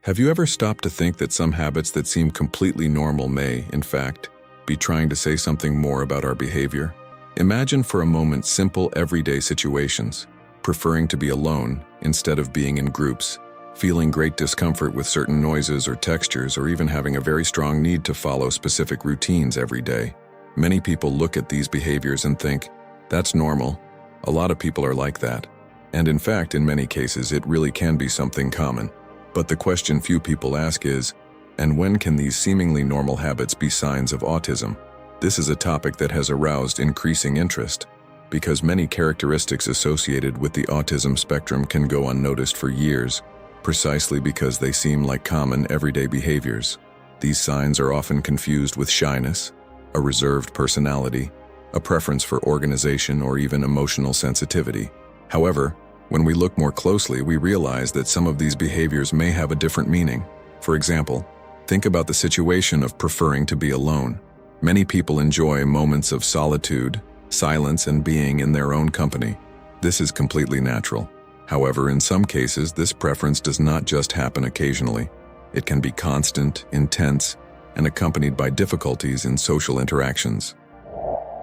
Have you ever stopped to think that some habits that seem completely normal may, in fact, be trying to say something more about our behavior? Imagine for a moment simple everyday situations, preferring to be alone instead of being in groups, feeling great discomfort with certain noises or textures, or even having a very strong need to follow specific routines every day. Many people look at these behaviors and think, that's normal. A lot of people are like that. And in fact, in many cases, it really can be something common. But the question few people ask is, and when can these seemingly normal habits be signs of autism? This is a topic that has aroused increasing interest, because many characteristics associated with the autism spectrum can go unnoticed for years, precisely because they seem like common everyday behaviors. These signs are often confused with shyness, a reserved personality, a preference for organization, or even emotional sensitivity. However, when we look more closely, we realize that some of these behaviors may have a different meaning. For example, think about the situation of preferring to be alone. Many people enjoy moments of solitude, silence, and being in their own company. This is completely natural. However, in some cases, this preference does not just happen occasionally. It can be constant, intense, and accompanied by difficulties in social interactions.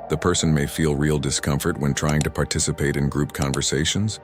The person may feel real discomfort when trying to participate in group conversations,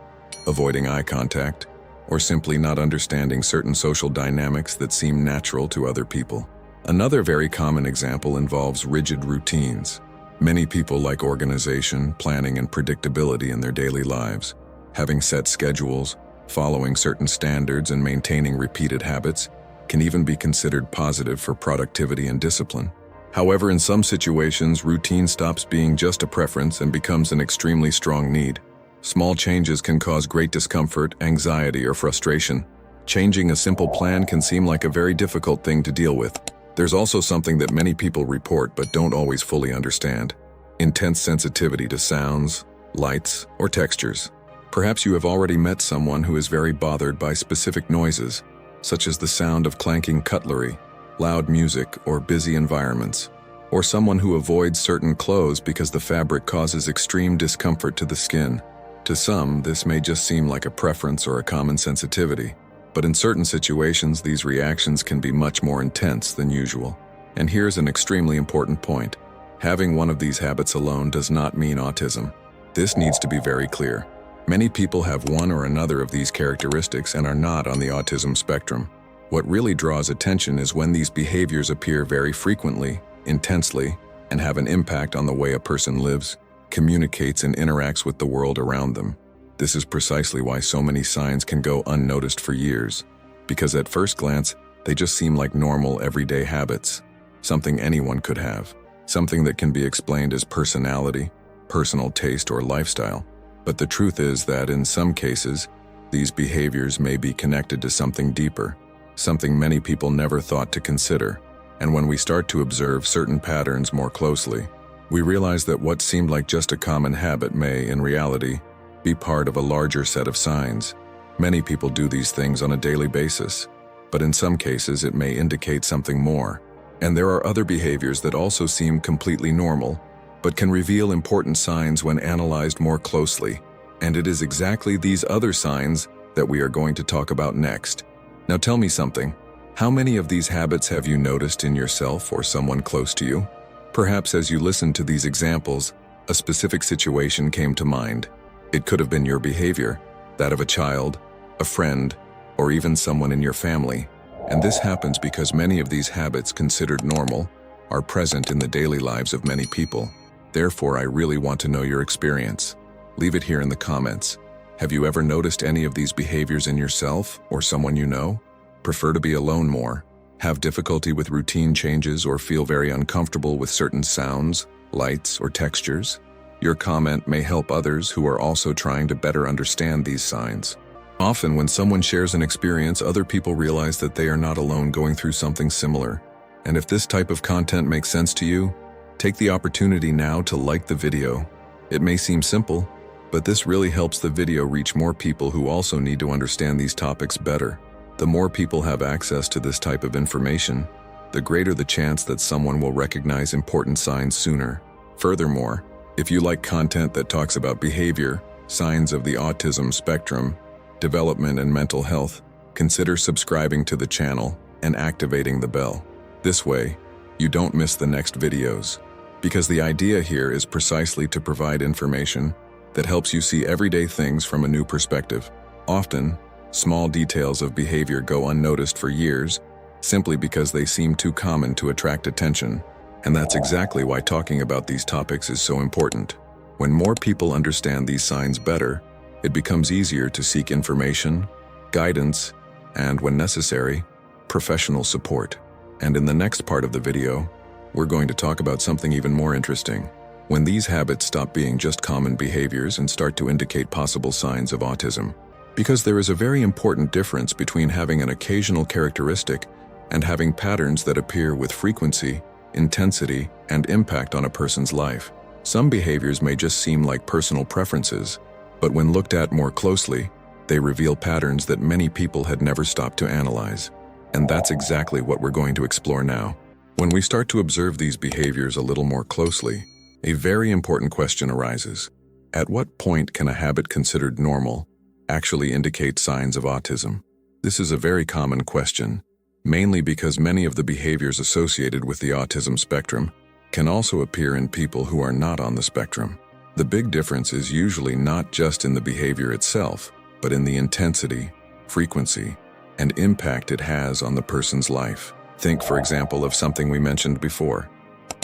avoiding eye contact, or simply not understanding certain social dynamics that seem natural to other people. Another very common example involves rigid routines. Many people like organization, planning, and predictability in their daily lives. Having set schedules, following certain standards, and maintaining repeated habits can even be considered positive for productivity and discipline. However, in some situations, routine stops being just a preference and becomes an extremely strong need. Small changes can cause great discomfort, anxiety, or frustration. Changing a simple plan can seem like a very difficult thing to deal with. There's also something that many people report but don't always fully understand: intense sensitivity to sounds, lights, or textures. Perhaps you have already met someone who is very bothered by specific noises, such as the sound of clanking cutlery, loud music, or busy environments. Or someone who avoids certain clothes because the fabric causes extreme discomfort to the skin. To some, this may just seem like a preference or a common sensitivity, but in certain situations, these reactions can be much more intense than usual. And here's an extremely important point. Having one of these habits alone does not mean autism. This needs to be very clear. Many people have one or another of these characteristics and are not on the autism spectrum. What really draws attention is when these behaviors appear very frequently, intensely, and have an impact on the way a person lives, communicates, and interacts with the world around them. This is precisely why so many signs can go unnoticed for years, because at first glance, they just seem like normal everyday habits, something anyone could have, something that can be explained as personality, personal taste, or lifestyle. But the truth is that in some cases, these behaviors may be connected to something deeper, something many people never thought to consider. And when we start to observe certain patterns more closely, we realize that what seemed like just a common habit may, in reality, be part of a larger set of signs. Many people do these things on a daily basis, but in some cases it may indicate something more. And there are other behaviors that also seem completely normal, but can reveal important signs when analyzed more closely. And it is exactly these other signs that we are going to talk about next. Now tell me something. How many of these habits have you noticed in yourself or someone close to you? Perhaps as you listened to these examples, a specific situation came to mind. It could have been your behavior, that of a child, a friend, or even someone in your family. And this happens because many of these habits considered normal are present in the daily lives of many people. Therefore, I really want to know your experience. Leave it here in the comments. Have you ever noticed any of these behaviors in yourself or someone you know? Prefer to be alone more? Have difficulty with routine changes, or feel very uncomfortable with certain sounds, lights, or textures? Your comment may help others who are also trying to better understand these signs. Often when someone shares an experience, other people realize that they are not alone going through something similar. And if this type of content makes sense to you, take the opportunity now to like the video. It may seem simple, but this really helps the video reach more people who also need to understand these topics better. The more people have access to this type of information, the greater the chance that someone will recognize important signs sooner. Furthermore, if you like content that talks about behavior, signs of the autism spectrum, development, and mental health, consider subscribing to the channel and activating the bell. This way, you don't miss the next videos. Because the idea here is precisely to provide information that helps you see everyday things from a new perspective. Often, small details of behavior go unnoticed for years simply because they seem too common to attract attention. And that's exactly why talking about these topics is so important. When more people understand these signs better, it becomes easier to seek information, guidance, and, when necessary, professional support. And in the next part of the video, we're going to talk about something even more interesting. When these habits stop being just common behaviors and start to indicate possible signs of autism. Because there is a very important difference between having an occasional characteristic and having patterns that appear with frequency, intensity, and impact on a person's life. Some behaviors may just seem like personal preferences, but when looked at more closely, they reveal patterns that many people had never stopped to analyze. And that's exactly what we're going to explore now. When we start to observe these behaviors a little more closely, a very important question arises. At what point can a habit considered normal actually indicate signs of autism? This is a very common question, mainly because many of the behaviors associated with the autism spectrum can also appear in people who are not on the spectrum. The big difference is usually not just in the behavior itself, but in the intensity, frequency, and impact it has on the person's life. Think, for example, of something we mentioned before,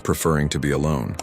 preferring to be alone.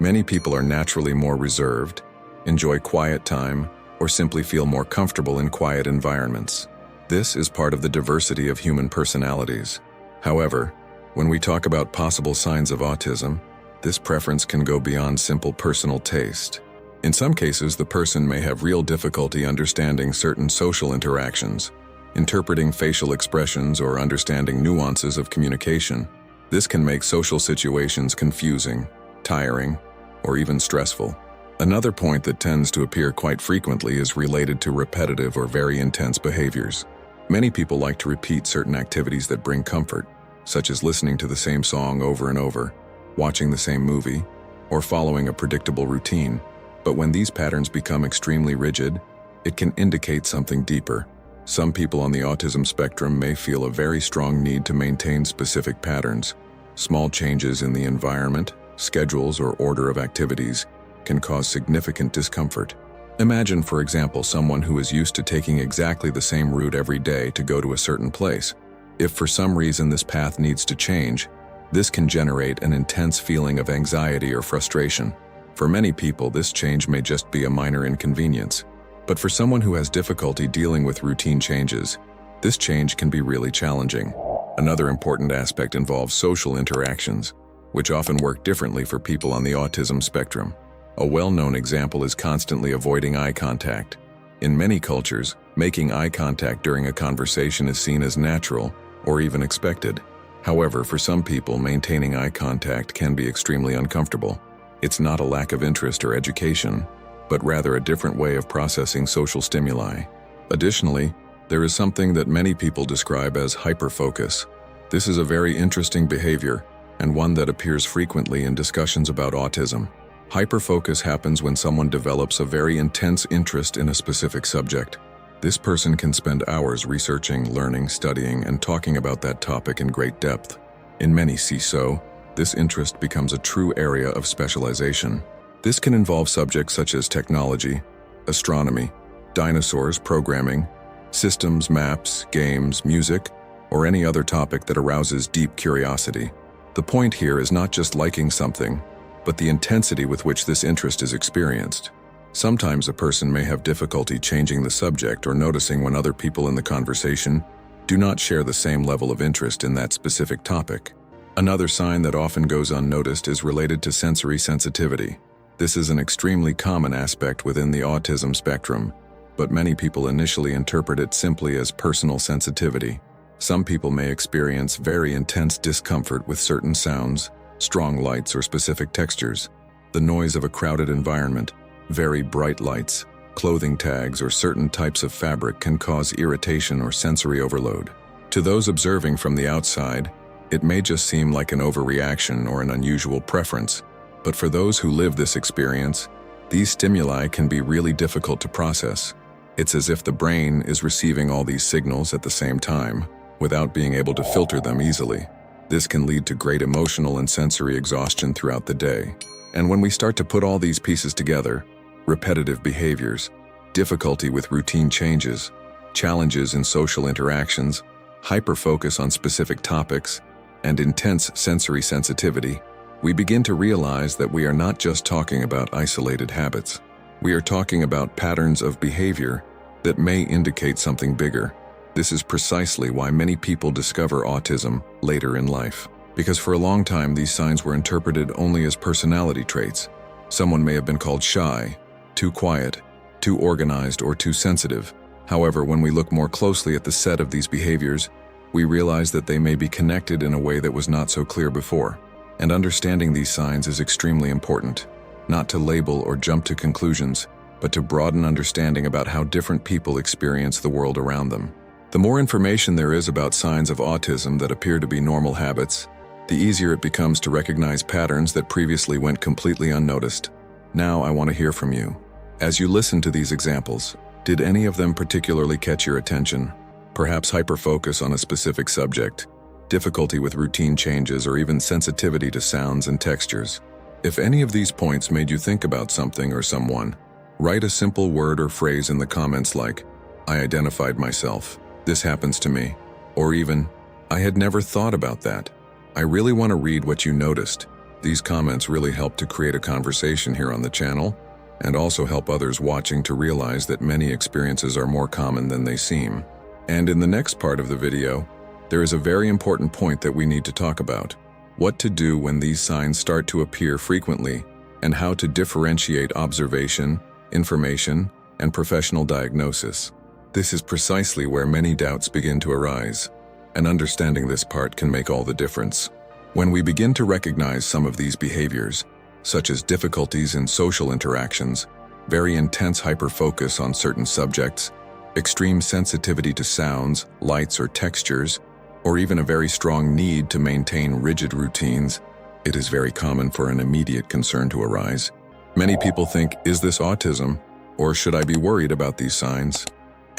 Many people are naturally more reserved, enjoy quiet time, or simply feel more comfortable in quiet environments. This is part of the diversity of human personalities. However, when we talk about possible signs of autism, this preference can go beyond simple personal taste. In some cases, the person may have real difficulty understanding certain social interactions, interpreting facial expressions, or understanding nuances of communication. This can make social situations confusing, tiring, or even stressful. Another point that tends to appear quite frequently is related to repetitive or very intense behaviors. Many people like to repeat certain activities that bring comfort, such as listening to the same song over and over, watching the same movie, or following a predictable routine. But when these patterns become extremely rigid, it can indicate something deeper. Some people on the autism spectrum may feel a very strong need to maintain specific patterns. Small changes in the environment, schedules, or order of activities can cause significant discomfort. Imagine, for example, someone who is used to taking exactly the same route every day to go to a certain place. If for some reason this path needs to change, this can generate an intense feeling of anxiety or frustration. For many people, this change may just be a minor inconvenience. But for someone who has difficulty dealing with routine changes, this change can be really challenging. Another important aspect involves social interactions, which often work differently for people on the autism spectrum. A well-known example is constantly avoiding eye contact. In many cultures, making eye contact during a conversation is seen as natural or even expected. However, for some people, maintaining eye contact can be extremely uncomfortable. It's not a lack of interest or education, but rather a different way of processing social stimuli. Additionally, there is something that many people describe as hyperfocus. This is a very interesting behavior and one that appears frequently in discussions about autism. Hyperfocus happens when someone develops a very intense interest in a specific subject. This person can spend hours researching, learning, studying, and talking about that topic in great depth. In many CISO, this interest becomes a true area of specialization. This can involve subjects such as technology, astronomy, dinosaurs, programming, systems, maps, games, music, or any other topic that arouses deep curiosity. The point here is not just liking something, but the intensity with which this interest is experienced. Sometimes a person may have difficulty changing the subject or noticing when other people in the conversation do not share the same level of interest in that specific topic. Another sign that often goes unnoticed is related to sensory sensitivity. This is an extremely common aspect within the autism spectrum, but many people initially interpret it simply as personal sensitivity. Some people may experience very intense discomfort with certain sounds, strong lights, or specific textures. The noise of a crowded environment, very bright lights, clothing tags, or certain types of fabric can cause irritation or sensory overload. To those observing from the outside, it may just seem like an overreaction or an unusual preference, but for those who live this experience, these stimuli can be really difficult to process. It's as if the brain is receiving all these signals at the same time, without being able to filter them easily. This can lead to great emotional and sensory exhaustion throughout the day. And when we start to put all these pieces together, repetitive behaviors, difficulty with routine changes, challenges in social interactions, hyperfocus on specific topics, and intense sensory sensitivity, we begin to realize that we are not just talking about isolated habits. We are talking about patterns of behavior that may indicate something bigger. This is precisely why many people discover autism later in life. Because for a long time, these signs were interpreted only as personality traits. Someone may have been called shy, too quiet, too organized, or too sensitive. However, when we look more closely at the set of these behaviors, we realize that they may be connected in a way that was not so clear before. And understanding these signs is extremely important, not to label or jump to conclusions, but to broaden understanding about how different people experience the world around them. The more information there is about signs of autism that appear to be normal habits, the easier it becomes to recognize patterns that previously went completely unnoticed. Now I want to hear from you. As you listen to these examples, did any of them particularly catch your attention? Perhaps hyperfocus on a specific subject, difficulty with routine changes, or even sensitivity to sounds and textures. If any of these points made you think about something or someone, write a simple word or phrase in the comments like, "I identified myself. This happens to me." Or even, "I had never thought about that." I really want to read what you noticed. These comments really help to create a conversation here on the channel, and also help others watching to realize that many experiences are more common than they seem. And in the next part of the video, there is a very important point that we need to talk about: what to do when these signs start to appear frequently, and how to differentiate observation, information, and professional diagnosis. This is precisely where many doubts begin to arise, and understanding this part can make all the difference. When we begin to recognize some of these behaviors, such as difficulties in social interactions, very intense hyperfocus on certain subjects, extreme sensitivity to sounds, lights, or textures, or even a very strong need to maintain rigid routines, it is very common for an immediate concern to arise. Many people think, is this autism, or should I be worried about these signs?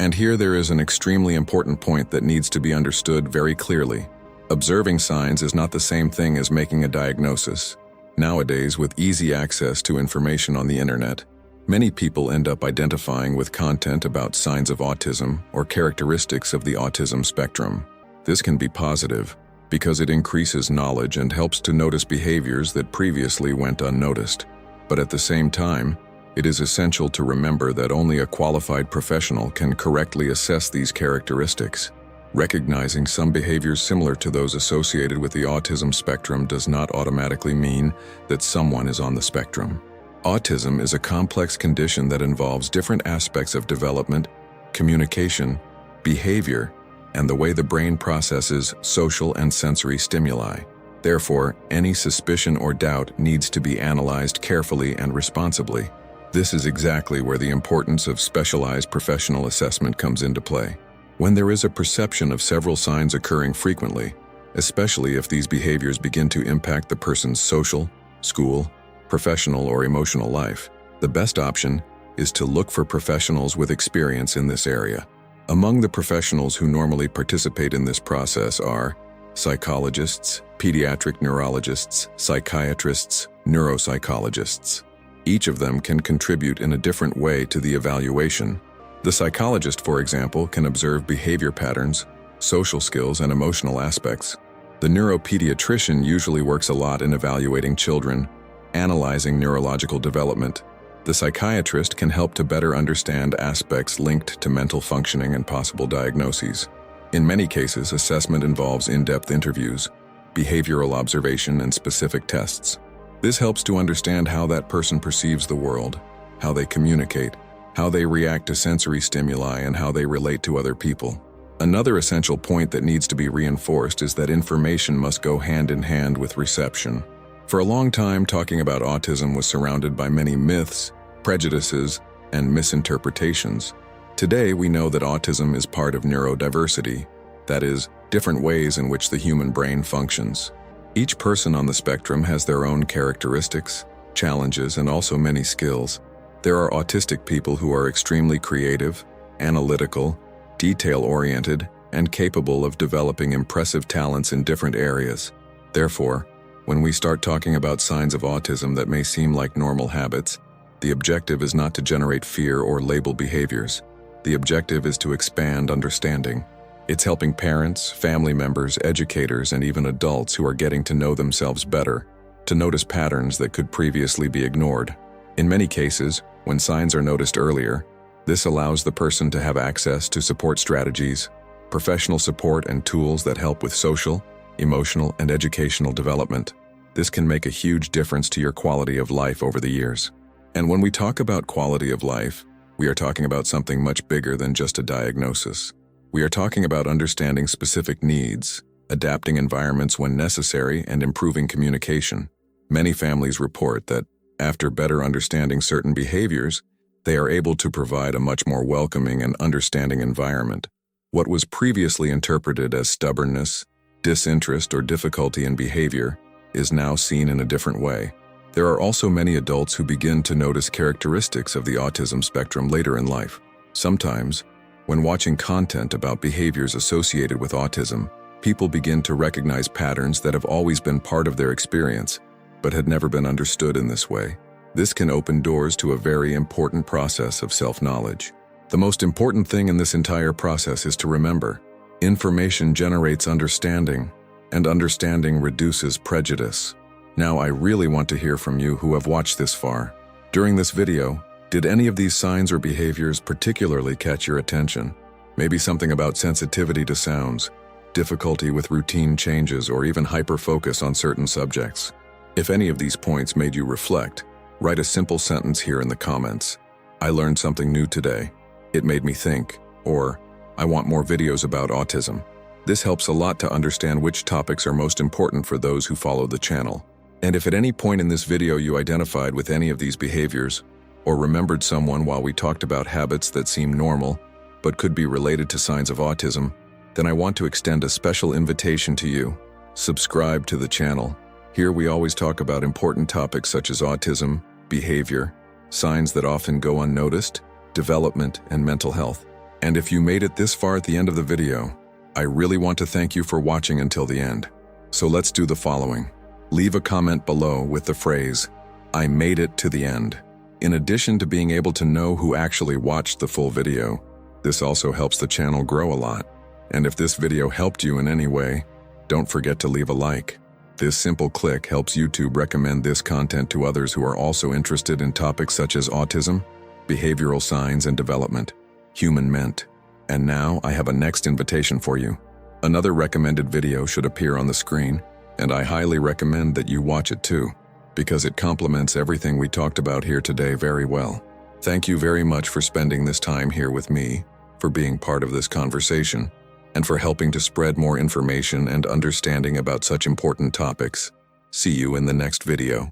And here there is an extremely important point that needs to be understood very clearly. Observing signs is not the same thing as making a diagnosis. Nowadays, with easy access to information on the internet, many people end up identifying with content about signs of autism or characteristics of the autism spectrum. This can be positive because it increases knowledge and helps to notice behaviors that previously went unnoticed. But at the same time, it is essential to remember that only a qualified professional can correctly assess these characteristics. Recognizing some behaviors similar to those associated with the autism spectrum does not automatically mean that someone is on the spectrum. Autism is a complex condition that involves different aspects of development, communication, behavior, and the way the brain processes social and sensory stimuli. Therefore, any suspicion or doubt needs to be analyzed carefully and responsibly. This is exactly where the importance of specialized professional assessment comes into play. When there is a perception of several signs occurring frequently, especially if these behaviors begin to impact the person's social, school, professional, or emotional life, the best option is to look for professionals with experience in this area. Among the professionals who normally participate in this process are psychologists, pediatric neurologists, psychiatrists, neuropsychologists. Each of them can contribute in a different way to the evaluation. The psychologist, for example, can observe behavior patterns, social skills, and emotional aspects. The neuropediatrician usually works a lot in evaluating children, analyzing neurological development. The psychiatrist can help to better understand aspects linked to mental functioning and possible diagnoses. In many cases, assessment involves in-depth interviews, behavioral observation, and specific tests. This helps to understand how that person perceives the world, how they communicate, how they react to sensory stimuli, and how they relate to other people. Another essential point that needs to be reinforced is that information must go hand in hand with reception. For a long time, talking about autism was surrounded by many myths, prejudices, and misinterpretations. Today, we know that autism is part of neurodiversity, that is, different ways in which the human brain functions. Each person on the spectrum has their own characteristics, challenges, and also many skills. There are autistic people who are extremely creative, analytical, detail-oriented, and capable of developing impressive talents in different areas. Therefore, when we start talking about signs of autism that may seem like normal habits, the objective is not to generate fear or label behaviors. The objective is to expand understanding. It's helping parents, family members, educators, and even adults who are getting to know themselves better to notice patterns that could previously be ignored. In many cases, when signs are noticed earlier, this allows the person to have access to support strategies, professional support, and tools that help with social, emotional, and educational development. This can make a huge difference to your quality of life over the years. And when we talk about quality of life, we are talking about something much bigger than just a diagnosis. We are talking about understanding specific needs, adapting environments when necessary, and improving communication. Many families report that, after better understanding certain behaviors, they are able to provide a much more welcoming and understanding environment. What was previously interpreted as stubbornness, disinterest, or difficulty in behavior is now seen in a different way. There are also many adults who begin to notice characteristics of the autism spectrum later in life. Sometimes, when watching content about behaviors associated with autism, people begin to recognize patterns that have always been part of their experience, but had never been understood in this way. This can open doors to a very important process of self-knowledge. The most important thing in this entire process is to remember, information generates understanding, and understanding reduces prejudice. Now, I really want to hear from you who have watched this far. During this video, did any of these signs or behaviors particularly catch your attention? Maybe something about sensitivity to sounds, difficulty with routine changes, or even hyper-focus on certain subjects. If any of these points made you reflect, write a simple sentence here in the comments. I learned something new today. It made me think. Or, I want more videos about autism. This helps a lot to understand which topics are most important for those who follow the channel. And if at any point in this video you identified with any of these behaviors, or remembered someone while we talked about habits that seem normal, but could be related to signs of autism, then I want to extend a special invitation to you. Subscribe to the channel. Here we always talk about important topics such as autism, behavior, signs that often go unnoticed, development, and mental health. And if you made it this far at the end of the video, I really want to thank you for watching until the end. So let's do the following. Leave a comment below with the phrase, "I made it to the end." In addition to being able to know who actually watched the full video, this also helps the channel grow a lot. And if this video helped you in any way, don't forget to leave a like. This simple click helps YouTube recommend this content to others who are also interested in topics such as autism, behavioral signs and development, human ment. And now I have a next invitation for you. Another recommended video should appear on the screen, and I highly recommend that you watch it too, because it complements everything we talked about here today very well. Thank you very much for spending this time here with me, for being part of this conversation, and for helping to spread more information and understanding about such important topics. See you in the next video.